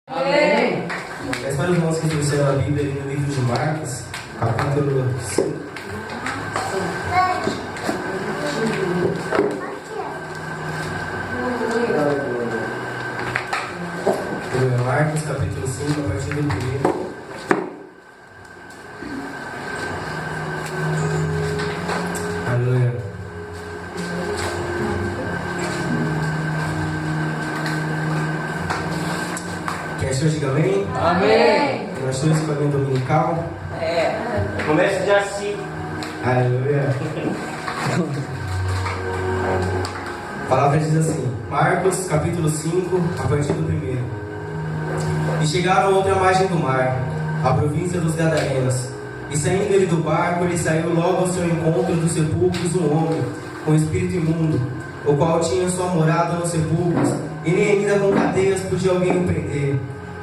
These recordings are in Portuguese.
Amém. Mas para os irmãos que trouxeram a Bíblia ali no livro de Marcos, capítulo 5. Marcos, capítulo 5, a partir do 1. Aleluia. Quem achou, diga amém. Amém. Quem achou esse caminho dominical? Começa dia 5. Aleluia. A palavra diz assim, Marcos capítulo 5, a partir do 1. E chegaram a outra margem do mar, a província dos Gadarenos. E saindo ele do barco, ele saiu logo ao seu encontro dos sepulcros um homem, com espírito imundo, o qual tinha sua morada nos sepulcros, e nem ainda com cadeias podia alguém o prender.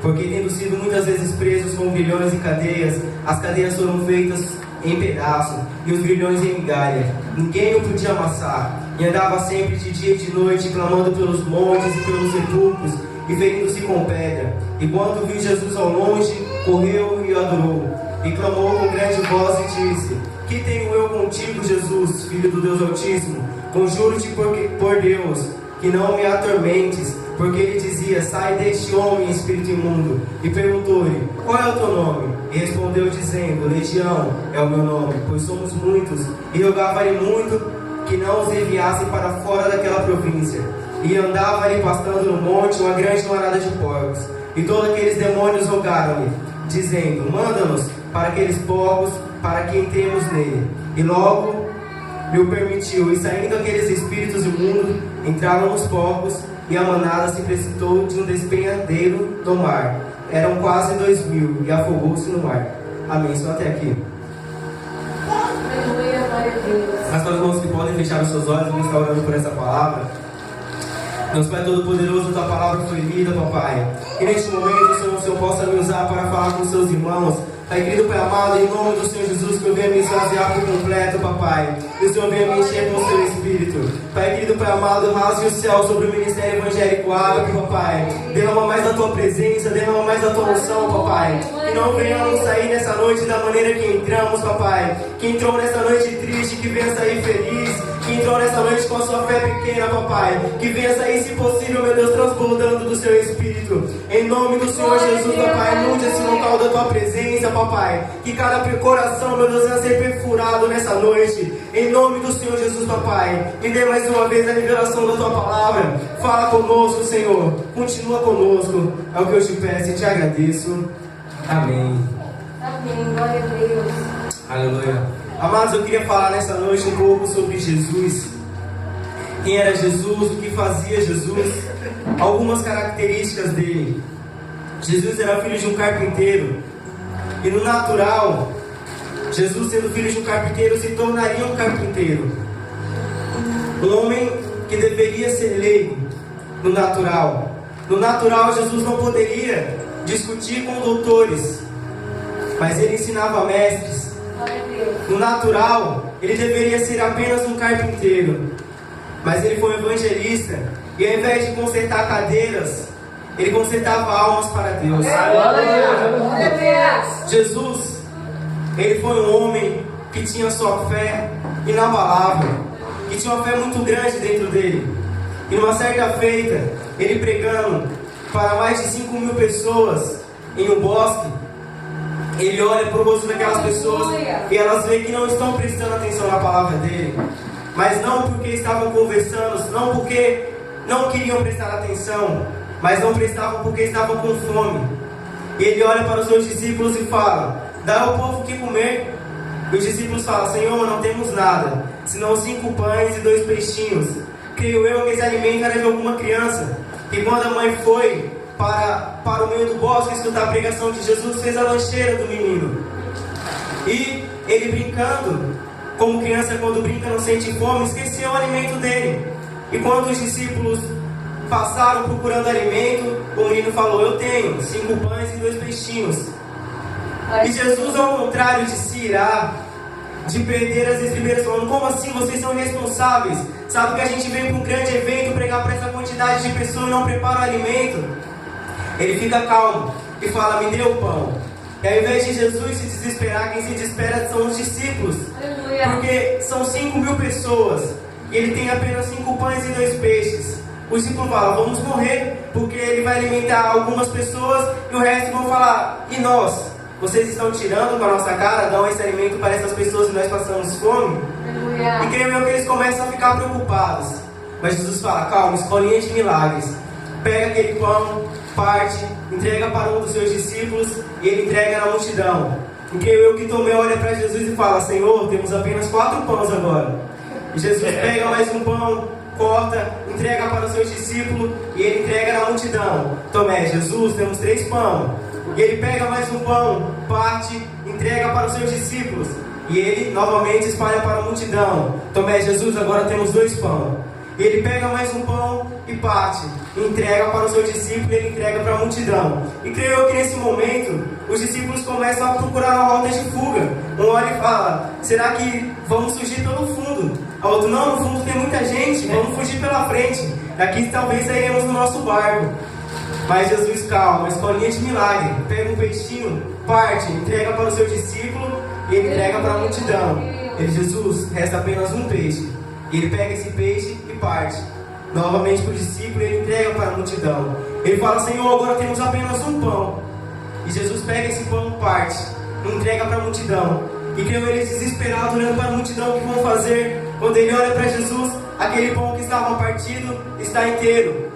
Porque tendo sido muitas vezes presos com grilhões e cadeias, as cadeias foram feitas em pedaços, e os grilhões em migalha. Ninguém o podia amassar, e andava sempre de dia e de noite, clamando pelos montes e pelos sepulcros, e ferindo-se com pedra. E quando viu Jesus ao longe, correu e o adorou, e clamou com grande voz e disse: Que tenho eu contigo, Jesus, Filho do Deus Altíssimo? Conjuro-te por Deus, que não me atormentes. Porque ele dizia: Sai deste homem, espírito imundo. E perguntou-lhe: Qual é o teu nome? E respondeu dizendo: Legião é o meu nome, pois somos muitos. E rogava-lhe muito que não os enviassem para fora daquela província. E andava ali pastando no monte uma grande manada de porcos. E todos aqueles demônios rogaram-lhe, dizendo: Manda-nos para aqueles porcos, para que entremos nele. E logo lhe o permitiu. E saindo aqueles espíritos imundos, entraram nos porcos, e a manada se precipitou de um despenhadeiro do mar. Eram quase 2.000, e afogou-se no mar. Amém. Só até aqui. Mas para os irmãos que podem fechar os seus olhos, vamos estar orando por essa palavra. Deus Pai Todo-Poderoso, tua palavra foi lida, papai. E neste momento, Senhor possa me usar para falar com os seus irmãos. Pai querido, Pai amado, em nome do Senhor Jesus, que eu venha me esvaziar por completo, papai. E o Senhor venha me encher com o seu Espírito. Pai querido, Pai amado, rasgue o céu sobre o ministério evangélico árabe, papai. Derrama mais da tua presença, derrama mais da tua unção, papai. E não venhamos sair nessa noite da maneira que entramos, papai. Que entrou nessa noite triste, que venha sair feliz. Que entrou nessa noite com a sua fé pequena, papai. Que venha sair, se possível, meu Deus, transbordando do seu Espírito. Em nome do Senhor Jesus, papai, inunde esse local da tua presença, papai. Que cada coração, meu Deus, venha ser perfurado nessa noite. Em nome do Senhor Jesus, papai. Me dê mais uma vez a revelação da tua palavra. Fala conosco, Senhor. Continua conosco. É o que eu te peço e te agradeço. Amém. Amém. Glória a Deus. Aleluia. Amados, eu queria falar nessa noite um pouco sobre Jesus. Quem era Jesus, o que fazia Jesus, algumas características dele. Jesus era filho de um carpinteiro. E no natural, Jesus, sendo filho de um carpinteiro, se tornaria um carpinteiro. Um homem que deveria ser leigo no natural. No natural, Jesus não poderia discutir com doutores, mas ele ensinava mestres. No natural, ele deveria ser apenas um carpinteiro, mas ele foi um evangelista. E ao invés de consertar cadeiras, ele consertava almas para Deus. Jesus, ele foi um homem que tinha sua fé inabalável, que tinha uma fé muito grande dentro dele. E numa certa feita, ele pregando para mais de 5.000 pessoas em um bosque, ele olha para o rosto daquelas pessoas e elas veem que não estão prestando atenção na palavra dele. Mas não porque estavam conversando, não porque não queriam prestar atenção, mas não prestavam porque estavam com fome. E ele olha para os seus discípulos e fala: Dá ao povo o que comer. E os discípulos falam: Senhor, não temos nada, senão 5 pães e 2 peixinhos. Creio eu que esse alimento era de alguma criança. E quando a mãe foi para o meio do bosque escutar a pregação de Jesus, fez a lancheira do menino. E ele, brincando, como criança quando brinca não sente fome, esqueceu o alimento dele. E quando os discípulos passaram procurando alimento, o menino falou: Eu tenho 5 pães e 2 peixinhos. E Jesus, ao contrário de se irar, de perder as estribeiras, falando: Como assim? Vocês são responsáveis? Sabe que a gente vem para um grande evento pregar para essa quantidade de pessoas e não prepara o alimento? Ele fica calmo e fala: me dê o pão. E ao invés de Jesus se desesperar, quem se desespera são os discípulos. Aleluia. Porque são 5.000 pessoas e ele tem apenas 5 pães e 2 peixes. O discípulo fala: vamos morrer, porque ele vai alimentar algumas pessoas e o resto vão falar: e nós? Vocês estão tirando com a nossa cara, dão esse alimento para essas pessoas e nós passamos fome? Aleluia. E creio eu que eles começam a ficar preocupados. Mas Jesus fala: calma, escolinha de milagres. Pega aquele pão, parte, entrega para um dos seus discípulos e ele entrega na multidão. E creio eu que Tomé olha para Jesus e fala: Senhor, temos apenas 4 pães agora. E Jesus pega mais um pão, corta, entrega para os seus discípulos e ele entrega na multidão. Tomé: Jesus, temos 3 pães. E ele pega mais um pão, parte, entrega para os seus discípulos e ele novamente espalha para a multidão. Tomé: Jesus, agora temos 2 pães. E ele pega mais um pão e parte, entrega para o seu discípulo e ele entrega para a multidão. E creio eu que nesse momento os discípulos começam a procurar uma rota de fuga. Um olha e fala: será que vamos fugir pelo fundo? A outro: não, no fundo tem muita gente, vamos fugir pela frente. Aqui talvez sairemos no nosso barco. Mas Jesus, calma, escolinha de milagre. Pega um peixinho, parte, entrega para o seu discípulo e ele entrega para a multidão. Ele: Jesus, resta apenas um peixe. E ele pega esse peixe e parte novamente para o discípulo e ele entrega para a multidão. Ele fala: Senhor, agora temos apenas um pão. E Jesus pega esse pão, parte, entrega para a multidão. E creio eles desesperados, olhando para a multidão, o que vão fazer? Quando ele olha para Jesus, aquele pão que estava partido está inteiro.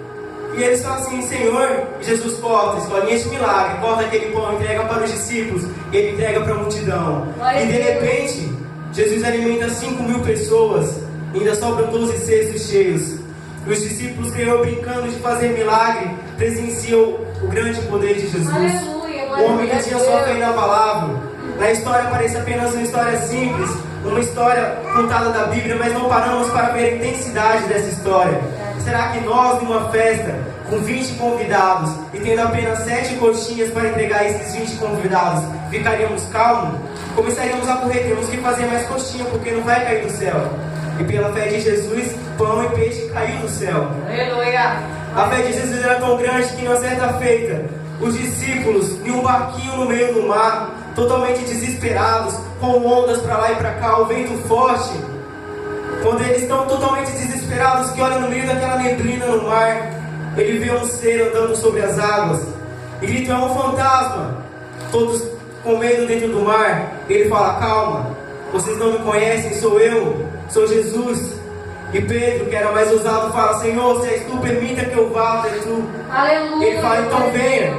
E eles falam assim: Senhor, e Jesus corta, escolinha de milagre, corta aquele pão, entrega para os discípulos e ele entrega para a multidão. E de repente, Jesus alimenta 5.000 pessoas. Ainda sobram 12 cestos cheios. Os discípulos, creio eu, brincando de fazer milagre, presenciam o grande poder de Jesus. Aleluia. O homem que tinha só fé na palavra. Na história parece apenas uma história simples, uma história contada da Bíblia, mas não paramos para ver a intensidade dessa história. Será que nós, numa festa com 20 convidados e tendo apenas 7 coxinhas para entregar a esses 20 convidados, ficaríamos calmos? Começaríamos a correr: temos que fazer mais coxinha porque não vai cair do céu. E pela fé de Jesus, pão e peixe caiu do céu. Aleluia. A fé de Jesus era tão grande que, em uma certa feita, os discípulos, em um barquinho no meio do mar, totalmente desesperados, com ondas para lá e para cá, o vento forte. Quando eles estão totalmente desesperados, que olham no meio daquela neblina no mar, ele vê um ser andando sobre as águas e grita: é um fantasma. Todos com medo dentro do mar. Ele fala: calma, vocês não me conhecem, sou eu. Sou Jesus. E Pedro, que era mais ousado, fala: Senhor, se és tu, permita que eu vá até tu. Aleluia. Ele fala: então venha.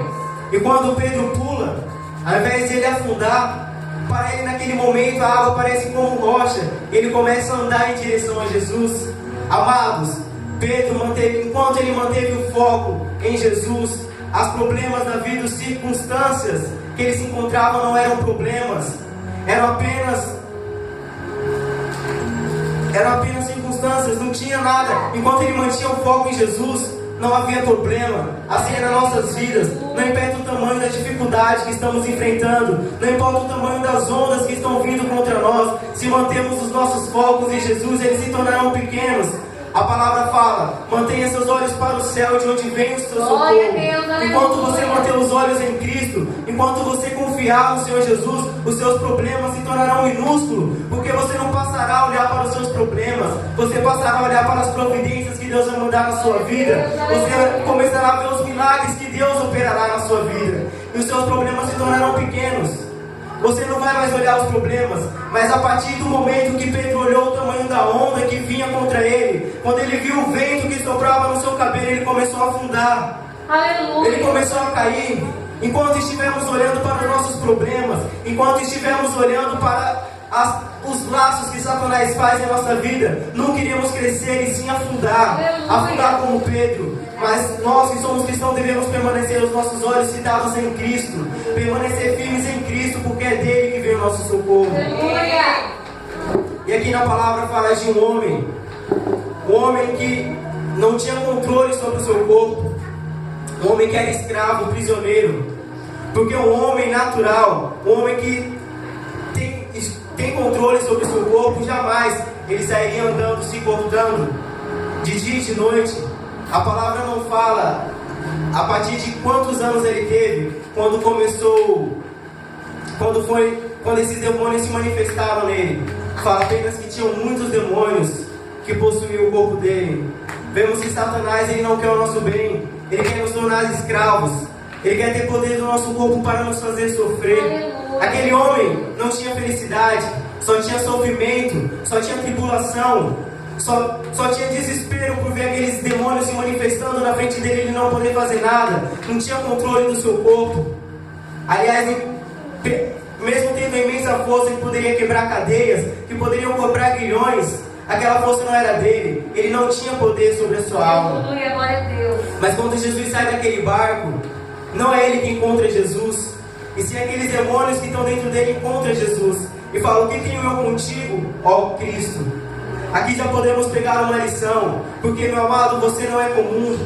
E quando Pedro pula, ao invés de ele afundar, para ele naquele momento a água parece como rocha. Ele começa a andar em direção a Jesus. Amados, Pedro enquanto ele manteve o foco em Jesus, os problemas da vida, as circunstâncias que ele se encontrava não eram problemas, eram apenas circunstâncias, não tinha nada. Enquanto ele mantinha o foco em Jesus, não havia problema. Assim é nas nossas vidas. Não importa o tamanho da dificuldade que estamos enfrentando, não importa o tamanho das ondas que estão vindo contra nós, se mantemos os nossos focos em Jesus, eles se tornarão pequenos. A palavra fala: mantenha seus olhos para o céu, de onde vem o seu socorro. Enquanto você manter os olhos em Cristo, enquanto você confiar no Senhor Jesus, os seus problemas se tornarão minúsculos, porque você não passará a olhar para os seus problemas, você passará a olhar para as providências que Deus vai mandar na sua vida. Você começará a ver os milagres que Deus operará na sua vida, e os seus problemas se tornarão pequenos. Você não vai mais olhar os problemas, mas a partir do momento que Pedro olhou o tamanho da onda que vinha contra ele, quando ele viu o vento que soprava no seu cabelo, ele começou a afundar. Aleluia. Ele começou a cair. Enquanto estivermos olhando para os nossos problemas, enquanto estivermos olhando para os laços que Satanás faz em nossa vida, não queríamos crescer e sim afundar. Aleluia. Afundar como Pedro. Mas nós que somos cristãos devemos permanecer os nossos olhos fitados em Cristo, permanecer firmes em Cristo, porque é dele que vem o nosso socorro. Aleluia. E aqui na palavra fala de um homem que não tinha controle sobre o seu corpo, um homem que era escravo, prisioneiro. Porque um homem natural, um homem que tem controle sobre o seu corpo, jamais ele sairia andando, se cortando de dia e de noite. A palavra não fala a partir de quantos anos ele teve, quando esses demônios se manifestaram nele. Fala apenas que tinham muitos demônios que possuíam o corpo dele. Vemos que Satanás, ele não quer o nosso bem, ele quer nos tornar escravos, ele quer ter poder no nosso corpo para nos fazer sofrer. Aleluia. Aquele homem não tinha felicidade, só tinha sofrimento, só tinha tribulação, só tinha desespero por ver aqueles demônios se manifestando na frente dele e ele não poder fazer nada, não tinha controle do seu corpo. Aliás, mesmo tendo imensa força que poderia quebrar cadeias, que poderiam quebrar grilhões, aquela força não era dele, ele não tinha poder sobre a sua alma. Aleluia, glória a Deus. Mas quando Jesus sai daquele barco, não é ele que encontra Jesus, e sim aqueles demônios que estão dentro dele encontram Jesus e falam: o que tenho eu contigo, ó Cristo? Aqui já podemos pegar uma lição, porque, meu amado, você não é comum.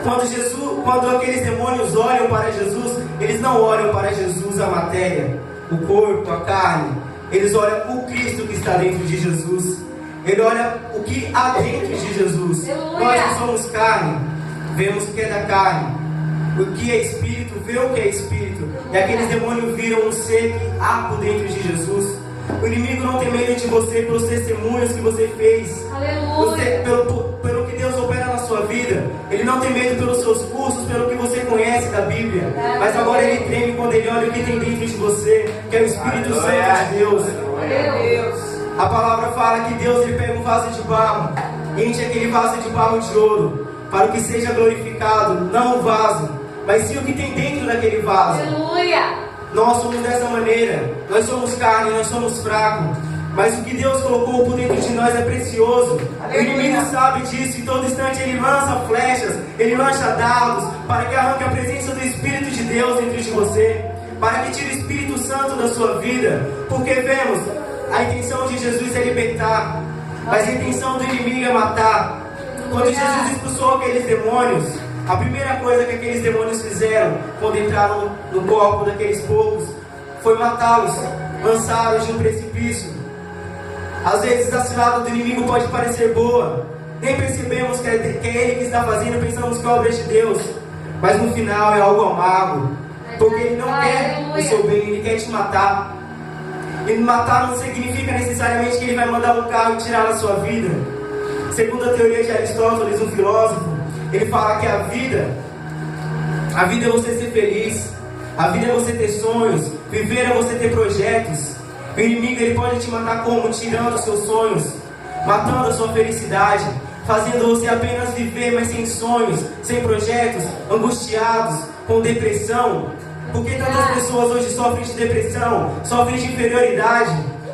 Quando aqueles demônios olham para Jesus, eles não olham para Jesus a matéria, o corpo, a carne. Eles olham o Cristo que está dentro de Jesus. Ele olha o que há dentro de Jesus. Nós que somos carne, vemos o que é da carne. O que é espírito, vê o que é espírito. E aqueles demônios viram um ser que há por dentro de Jesus. O inimigo não tem medo de você pelos testemunhos que você fez. Aleluia. Pelo que Deus opera na sua vida. Ele não tem medo pelos seus cursos, pelo que você conhece da Bíblia. Mas agora ele treme quando ele olha o que tem dentro de você, que é o Espírito Santo de Deus. A palavra fala que Deus, ele pega um vaso de barro, enche aquele vaso de barro de ouro, para que seja glorificado, não o vaso, mas sim o que tem dentro daquele vaso. Aleluia. Nós somos dessa maneira, nós somos carne, nós somos fracos, mas o que Deus colocou por dentro de nós é precioso. O inimigo sabe disso, e todo instante ele lança flechas, ele lança dardos, para que arranque a presença do Espírito de Deus dentro de você, para que tire o Espírito Santo da sua vida, porque vemos, a intenção de Jesus é libertar, mas a intenção do inimigo é matar. Quando Jesus expulsou aqueles demônios, a primeira coisa que aqueles demônios fizeram, quando entraram no corpo daqueles povos, foi matá-los, lançá-los de um precipício. Às vezes a cilada do inimigo pode parecer boa, nem percebemos que é ele que está fazendo, pensamos que é obra de Deus, mas no final é algo amargo, porque ele não quer o seu bem, ele quer te matar. E matar não significa necessariamente que ele vai mandar um carro e tirar a sua vida. Segundo a teoria de Aristóteles, um filósofo, ele fala que a vida é você ser feliz, a vida é você ter sonhos, viver é você ter projetos. O inimigo, ele pode te matar como? Tirando os seus sonhos, matando a sua felicidade, fazendo você apenas viver, mas sem sonhos, sem projetos, angustiados, com depressão. Por que tantas pessoas hoje sofrem de depressão, sofrem de inferioridade?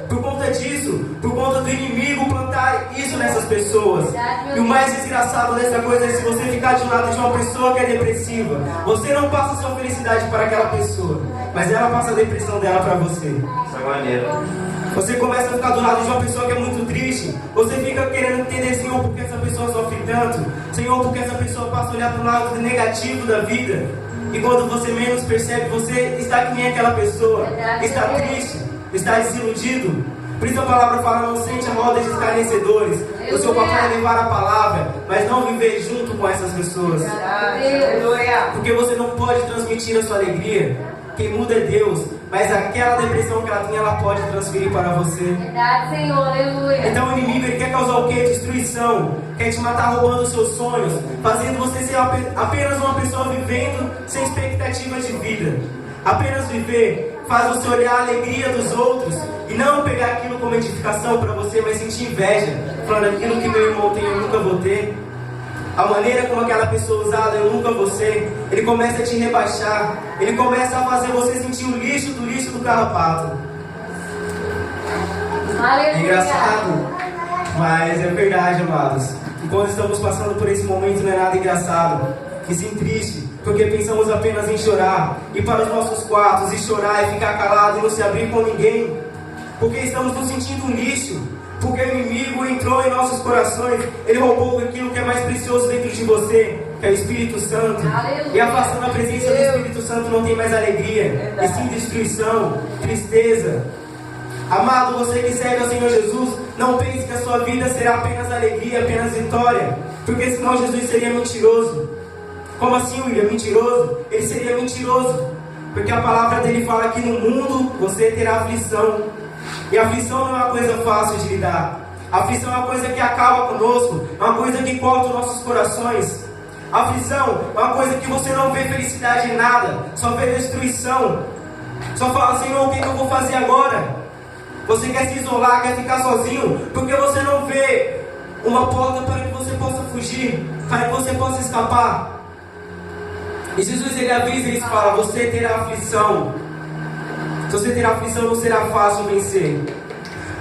Por conta disso, por conta do inimigo plantar isso nessas pessoas. E o mais desgraçado dessa coisa é se você ficar de lado de uma pessoa que é depressiva. Você não passa a sua felicidade para aquela pessoa, mas ela passa a depressão dela para você. Dessa maneira. Você começa a ficar do lado de uma pessoa que é muito triste. Você fica querendo entender, Senhor, por que essa pessoa sofre tanto? Senhor, por que essa pessoa passa a olhar para o lado negativo da vida? E quando você menos percebe, você está que nem aquela pessoa, está triste, está desiludido. Por isso a palavra fala: não sente a roda de escarnecedores. O seu papel é levar a palavra, mas não viver junto com essas pessoas. Porque você não pode transmitir a sua alegria. Quem muda é Deus, mas aquela depressão que ela tem, ela pode transferir para você. Verdade, Senhor, aleluia. Então o inimigo, ele quer causar o quê? Destruição. Quer te matar roubando os seus sonhos, fazendo você ser apenas uma pessoa vivendo sem expectativa de vida. Apenas viver faz você olhar a alegria dos outros e não pegar aquilo como edificação para você, mas sentir inveja, falando: aquilo que meu irmão tem eu nunca vou ter. A maneira como aquela pessoa usada eu nunca vou ser. Ele começa a te rebaixar, ele começa a fazer você sentir o lixo do carrapato. Aleluia. É engraçado, mas é verdade, amados. E quando estamos passando por esse momento não é nada engraçado, e sim triste, porque pensamos apenas em chorar, ir para os nossos quartos e chorar e ficar calado e não se abrir com ninguém, porque estamos nos sentindo um lixo, porque o inimigo entrou em nossos corações, ele roubou aquilo que é mais precioso dentro de você, que é o Espírito Santo. Aleluia. E afastando a presença do Espírito Santo não tem mais alegria, e sim destruição, tristeza. Amado, você que segue ao Senhor Jesus, não pense que a sua vida será apenas alegria, apenas vitória, porque senão Jesus seria mentiroso. Como assim, William? Mentiroso? Ele seria mentiroso, porque a palavra dele fala que no mundo você terá aflição. E a aflição não é uma coisa fácil de lidar. A aflição é uma coisa que acaba conosco, é uma coisa que corta os nossos corações. A aflição é uma coisa que você não vê felicidade em nada, só vê destruição. Só fala, Senhor, o que eu vou fazer agora? Você quer se isolar, quer ficar sozinho, porque você não vê uma porta para que você possa fugir, para que você possa escapar. E Jesus, ele avisa, ele fala, você terá aflição. Se você terá aflição, não será fácil vencer.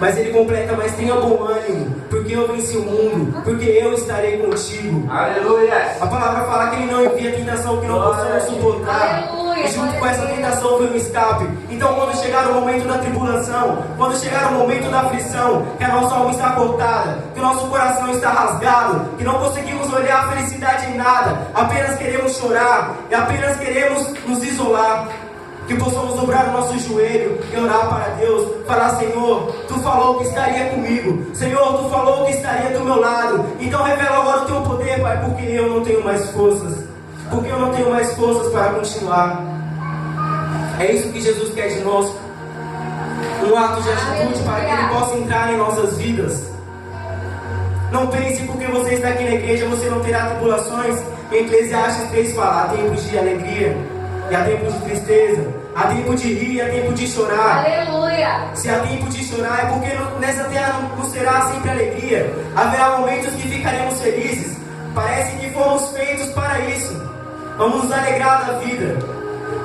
Mas ele completa, mas tenha bom ânimo, porque eu venci o mundo, porque eu estarei contigo. Aleluia. A palavra fala que ele não envia tentação que não possamos suportar. Aleluia. E junto com essa tentação foi um escape. Então quando chegar o momento da tribulação, quando chegar o momento da aflição, que a nossa alma está cortada, que o nosso coração está rasgado, que não conseguimos olhar a felicidade em nada, apenas queremos chorar e apenas queremos nos isolar, que possamos dobrar o nosso joelho e orar para Deus, falar, Senhor, Tu falou que estaria comigo, Senhor, Tu falou que estaria do meu lado, então revela agora o Teu poder, Pai, porque eu não tenho mais forças, porque eu não tenho mais forças para continuar. É isso que Jesus quer de nós, um ato de atitude para que Ele possa entrar em nossas vidas. Não pense porque você está aqui na igreja, você não terá tribulações. Em Eclesiastes 3 fala, há tempos de alegria e há tempo de tristeza, há tempo de rir e há tempo de chorar. Aleluia. Se há tempo de chorar é porque nessa terra não será sempre alegria. Haverá momentos que ficaremos felizes. Parece que fomos feitos para isso. Vamos nos alegrar da vida.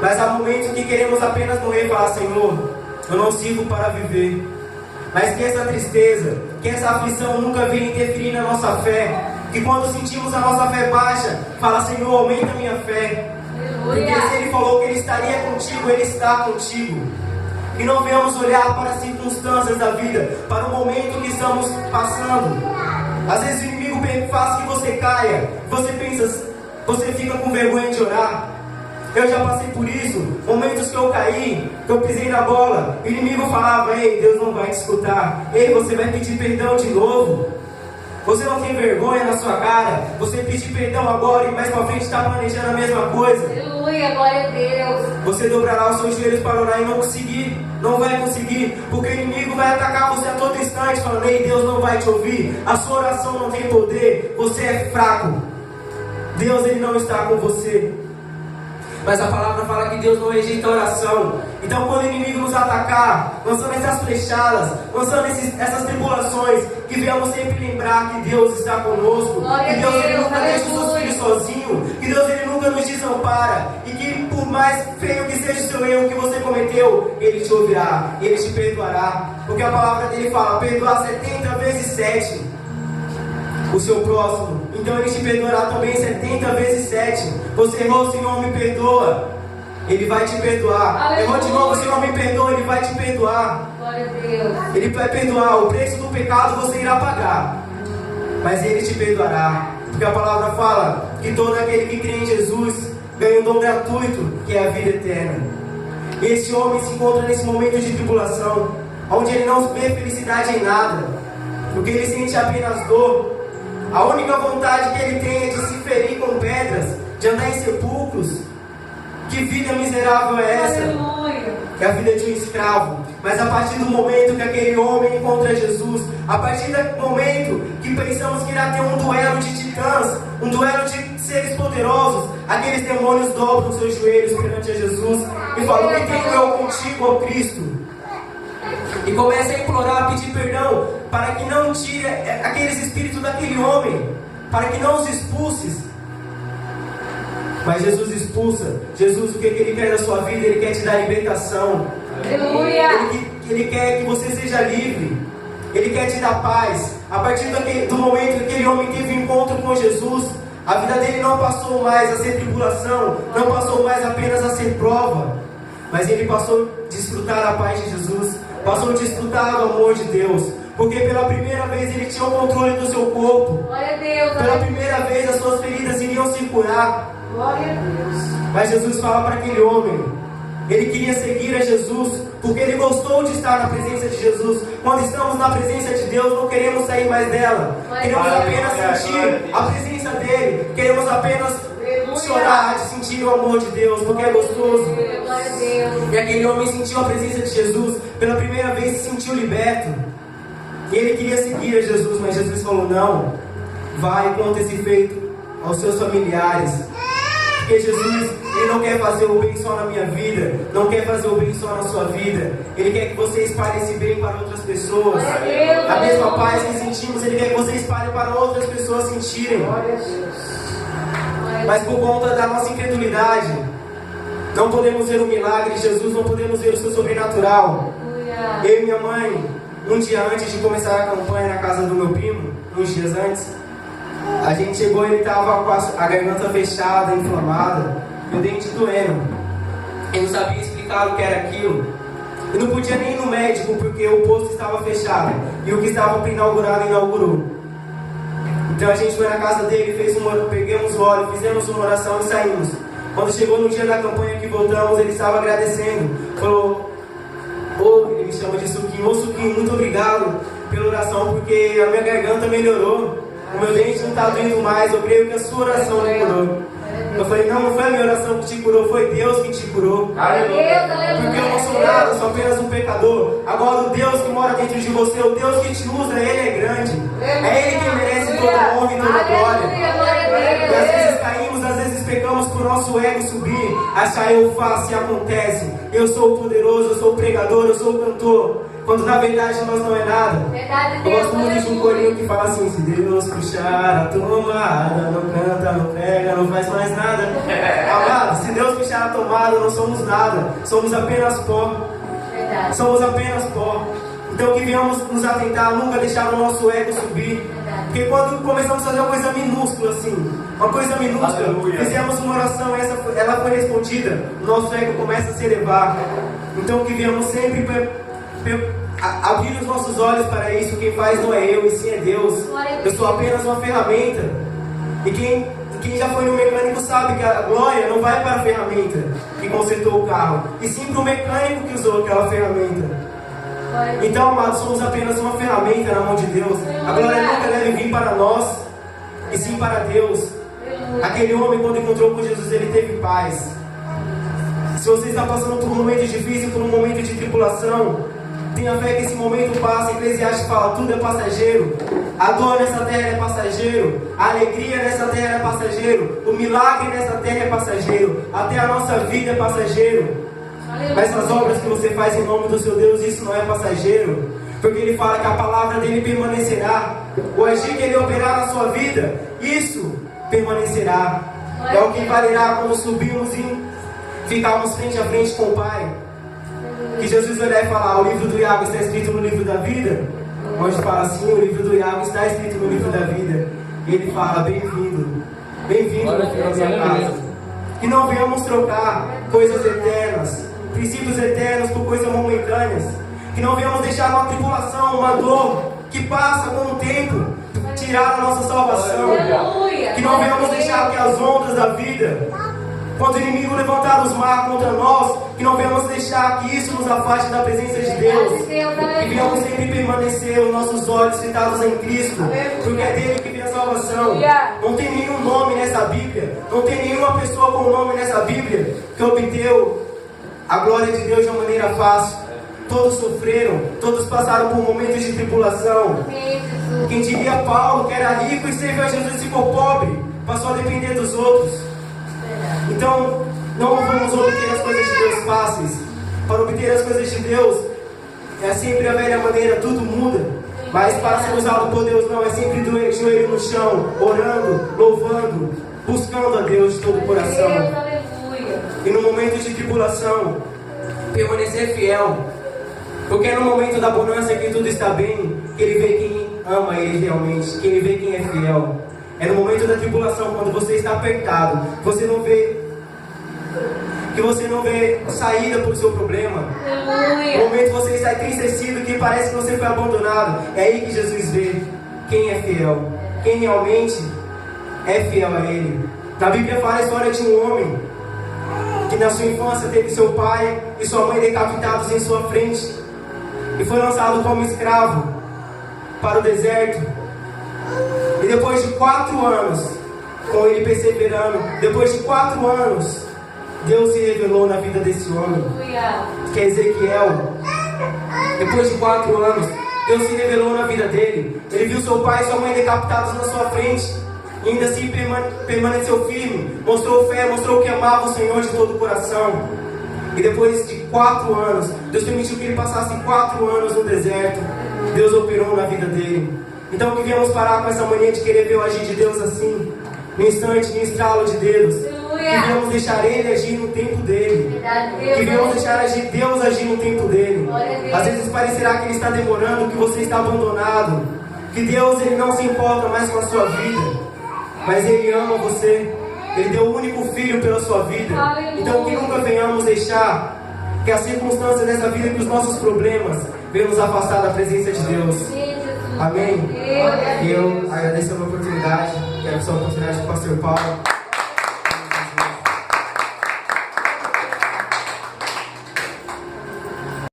Mas há momentos que queremos apenas morrer e falar, Senhor, eu não sirvo para viver. Mas que essa tristeza, que essa aflição nunca venha interferir na nossa fé. Que quando sentimos a nossa fé baixa, fala, Senhor, aumenta a minha fé. Porque se Ele falou que Ele estaria contigo, Ele está contigo. E não venhamos olhar para as circunstâncias da vida, para o momento que estamos passando. Às vezes o inimigo faz que você caia, você pensa, você fica com vergonha de orar. Eu já passei por isso, momentos que eu caí, que eu pisei na bola, o inimigo falava, ei, Deus não vai te escutar, ei, você vai pedir perdão de novo. Você não tem vergonha na sua cara, você pedir perdão agora e mais pra frente está planejando a mesma coisa. Aleluia, glória a Deus. Você dobrará os seus joelhos para orar e não conseguir, não vai conseguir, porque o inimigo vai atacar você a todo instante, falando, ei, Deus não vai te ouvir, a sua oração não tem poder, você é fraco, Deus ele não está com você. Mas a palavra fala que Deus não rejeita a oração. Então quando o inimigo nos atacar, lançando essas flechadas, lançando essas tribulações, que venhamos sempre lembrar que Deus está conosco, que Deus ele nunca deixa os seus filhos sozinhos, que Deus ele nunca nos desampara, e que por mais feio que seja o seu erro que você cometeu, Ele te ouvirá, Ele te perdoará, porque a palavra dele fala, perdoar 70 vezes 7 o seu próximo, então Ele te perdoará também 70 vezes 7. Você errou, Senhor, me perdoa, Ele vai te perdoar. Aleluia. Errou de novo, Senhor, me perdoa, Ele vai te perdoar. Glória a Deus. Ele vai perdoar, o preço do pecado você irá pagar, mas Ele te perdoará, porque a palavra fala que todo aquele que crê em Jesus ganha um dom gratuito, que é a vida eterna. E este homem se encontra nesse momento de tribulação, onde ele não vê felicidade em nada, porque ele sente apenas dor. A única vontade que ele tem é de se ferir com pedras, de andar em sepulcros. Que vida miserável é essa? Aleluia. É a vida de um escravo. Mas a partir do momento que aquele homem encontra Jesus, a partir do momento que pensamos que irá ter um duelo de titãs, um duelo de seres poderosos, aqueles demônios dobram seus joelhos perante a Jesus e falam, que tenho eu contigo, ó Cristo? E começa a implorar, a pedir perdão, para que não tire aqueles espíritos daquele homem, para que não os expulses. Mas Jesus expulsa. Jesus, o que Ele quer da sua vida? Ele quer te dar libertação. Aleluia. Ele quer que você seja livre. Ele quer te dar paz. A partir do momento que aquele homem teve um encontro com Jesus, a vida dele não passou mais a ser tribulação, não passou mais apenas a ser prova, mas ele passou a desfrutar a paz de Jesus, passou a desfrutar do amor de Deus, porque pela primeira vez ele tinha o controle do seu corpo. Glória a Deus. Pela primeira vez as suas feridas iriam se curar. Glória a Deus. Mas Jesus fala para aquele homem, ele queria seguir a Jesus, porque ele gostou de estar na presença de Jesus. Quando estamos na presença de Deus, não queremos sair mais dela. Queremos apenas sentir a presença dele. Queremos apenas chorar, de sentir o amor de Deus, porque é gostoso. Glória a Deus. E aquele homem sentiu a presença de Jesus, pela primeira vez se sentiu liberto. E ele queria seguir a Jesus, mas Jesus falou: não, vai e conta esse feito aos seus familiares. Porque Jesus, Ele não quer fazer o bem só na minha vida, não quer fazer o bem só na sua vida. Ele quer que você espalhe esse bem para outras pessoas. A mesma paz que sentimos, Ele quer que você espalhe para outras pessoas sentirem. Mas por conta da nossa incredulidade, não podemos ver o milagre de Jesus, não podemos ver o seu sobrenatural. Eu e minha mãe, um dia antes de começar a campanha na casa do meu primo, uns dias antes, a gente chegou e ele estava com a garganta fechada, inflamada, e o dente doendo. Ele não sabia explicar o que era aquilo. E não podia nem ir no médico porque o posto estava fechado. E o que estava para inaugurar, inaugurou. Então a gente foi na casa dele, pegamos o óleo, fizemos uma oração e saímos. Quando chegou no dia da campanha que voltamos, ele estava agradecendo. Falou: ele me chama de Suquinho: ô Suquinho, muito obrigado pela oração, porque a minha garganta melhorou. O meu dente não está doendo mais, eu creio que a sua oração me curou. Eu falei: não foi a minha oração que te curou, foi Deus que te curou. Porque eu não sou nada, sou apenas um pecador. Agora o Deus que mora dentro de você, o Deus que te usa, Ele é grande. É Ele quem merece toda honra e toda glória. E às vezes caímos, às vezes pecamos por nosso ego subir, achar eu faço e acontece. Eu sou o poderoso, eu sou o pregador, eu sou o cantor. Quando na verdade nós não é nada. Eu gosto muito de um corinho que fala assim: se Deus puxar a tomada, não canta, não prega, não faz mais nada. Amado, se Deus puxar a tomada, não somos nada. Somos apenas pó. Somos apenas pó. Então que venhamos nos atentar, nunca deixar o nosso ego subir. Porque quando começamos a fazer uma coisa minúscula assim, uma coisa minúscula, fizemos uma oração, ela foi respondida, o nosso ego começa a se elevar. Então que venhamos sempre abrir os nossos olhos para isso. Quem faz não é eu, e sim é Deus. Eu sou apenas uma ferramenta. E quem já foi no mecânico sabe que a glória não vai para a ferramenta que consertou o carro, e sim para o mecânico que usou aquela ferramenta. Então, amados, somos apenas uma ferramenta na mão de Deus. A glória nunca deve vir para nós, e sim para Deus. Aquele homem, quando encontrou com Jesus, ele teve paz. Se você está passando por um momento difícil, por um momento de tribulação, tenha fé que esse momento passa. Eclesiastes fala: tudo é passageiro. A dor nessa terra é passageiro. A alegria nessa terra é passageiro. O milagre nessa terra é passageiro. Até a nossa vida é passageiro. Mas as obras que você faz em nome do seu Deus, isso não é passageiro. Porque Ele fala que a palavra dele permanecerá. O agir que Ele operar na sua vida, isso permanecerá. É o que valerá quando subirmos e ficarmos frente a frente com o Pai. Que Jesus vai olhar e falar: o livro do Iago está escrito no livro da vida? Onde fala assim: o livro do Iago está escrito no livro da vida. E Ele fala: bem-vindo, bem-vindo na minha casa. Que não venhamos trocar coisas eternas, princípios eternos, por coisas momentâneas. Que não venhamos deixar uma tribulação, uma dor que passa com o tempo tirar a nossa salvação. Que não venhamos deixar que as ondas da vida, quando o inimigo levantar os mar contra nós, que não venhamos deixar que isso nos afaste da presença de Deus. Que venhamos sempre permanecer os nossos olhos fitados em Cristo, porque é dele que vem a salvação. Não tem nenhum nome nessa Bíblia, não tem nenhuma pessoa com nome nessa Bíblia que obteve a glória de Deus de uma maneira fácil. Todos sofreram, todos passaram por momentos de tribulação. Quem diria Paulo, que era rico e serviu a Jesus e ficou pobre, passou a depender dos outros. Então, não vamos obter as coisas de Deus fáceis. Para obter as coisas de Deus, é sempre a velha maneira, tudo muda. Mas para ser usado por Deus, não, é sempre do joelho no chão, orando, louvando, buscando a Deus de todo o coração. E no momento de tribulação, permanecer fiel. Porque é no momento da bonança que tudo está bem, que Ele vê quem ama Ele realmente, que Ele vê quem é fiel. É no momento da tribulação, quando você está apertado, que você não vê saída para o seu problema. No momento que você está entristecido, que parece que você foi abandonado, é aí que Jesus vê quem é fiel, quem realmente é fiel a Ele. Na Bíblia fala a história de um homem que na sua infância teve seu pai e sua mãe decapitados em sua frente, e foi lançado como escravo para o deserto. E depois de 4 anos, com ele perseverando. Depois de 4 anos, Deus se revelou na vida desse homem, Aleluia. que é Ezequiel. Depois de 4 anos, Deus se revelou na vida dele. Ele viu seu pai e sua mãe decapitados na sua frente, e ainda assim permaneceu firme, mostrou fé, mostrou que amava o Senhor de todo o coração. E depois de 4 anos, Deus permitiu que ele passasse 4 anos no deserto. Deus operou na vida dele. Então que viemos parar com essa mania de querer ver o agir de Deus assim, no instante, no estralo de dedos. Que viemos deixar Ele agir no tempo dele. Que viemos deixar Deus agir no tempo dele. Às vezes parecerá que Ele está demorando, que você está abandonado, que Deus Ele não se importa mais com a sua vida, mas Ele ama você. Ele deu o único filho pela sua vida. Então que nunca venhamos deixar que as circunstâncias dessa vida, que os nossos problemas venham nos afastar da presença de Deus. Amém? E eu agradeço a oportunidade. Quero só a oportunidade do pastor Paulo.